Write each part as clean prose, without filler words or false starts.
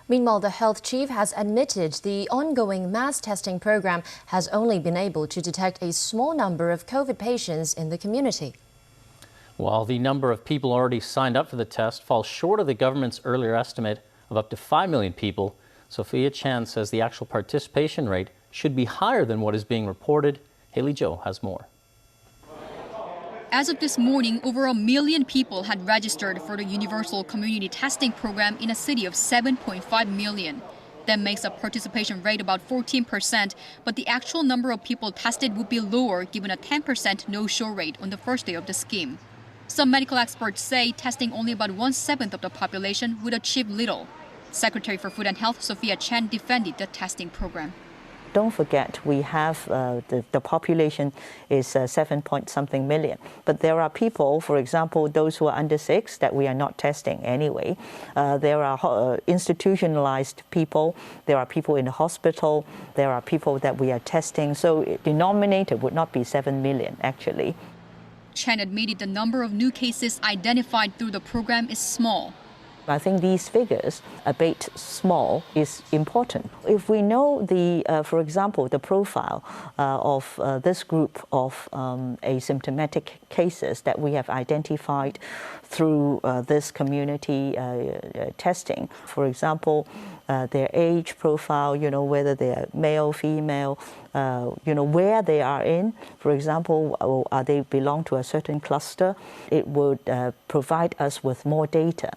Meanwhile, the health chief has admitted the ongoing mass testing program has only been able to detect a small number of COVID patients in the community. While the number of people already signed up for the test falls short of the government's earlier estimate of up to 5 million people, Sophia Chan says the actual participation rate should be higher than what is being reported. Hailey Jo has more. As of this morning, over 1 million people had registered for the universal community testing program in a city of 7.5 million. That makes a participation rate about 14%, but the actual number of people tested would be lower given a 10% no-show rate on the first day of the scheme. Some medical experts say testing only about 1/7 of the population would achieve little. Secretary for Food and Health Sophia Chan defended the testing program. Don't forget, we have the population is 7-point-something million. But there are people, for example, those who are under 6 that we are not testing anyway. There are institutionalized people. There are people in the hospital. There are people that we are testing. So the denominator would not be 7 million, actually. Chen admitted the number of new cases identified through the program is small. I think these figures, a bit small, is important. If we know for example, the profile of this group of asymptomatic cases that we have identified through this community testing, for example, their age profile, whether they are male, female, where they are in, for example, they belong to a certain cluster, it would provide us with more data.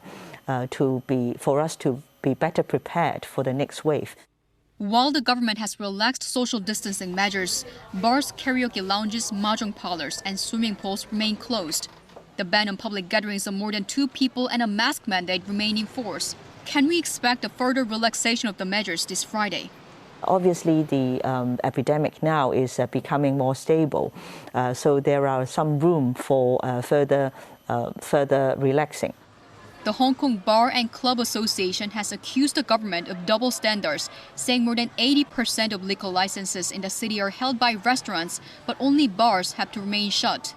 For us to be better prepared for the next wave. While the government has relaxed social distancing measures, bars, karaoke lounges, mahjong parlors, and swimming pools remain closed. The ban on public gatherings of more than 2 people and a mask mandate remain in force. Can we expect a further relaxation of the measures this Friday? Obviously, the epidemic now is becoming more stable, so there are some room for further relaxing. The Hong Kong Bar and Club Association has accused the government of double standards, saying more than 80% of liquor licenses in the city are held by restaurants, but only bars have to remain shut.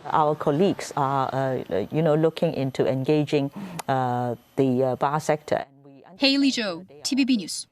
Our colleagues are, looking into engaging the bar sector. Hailey Jo, TVB News.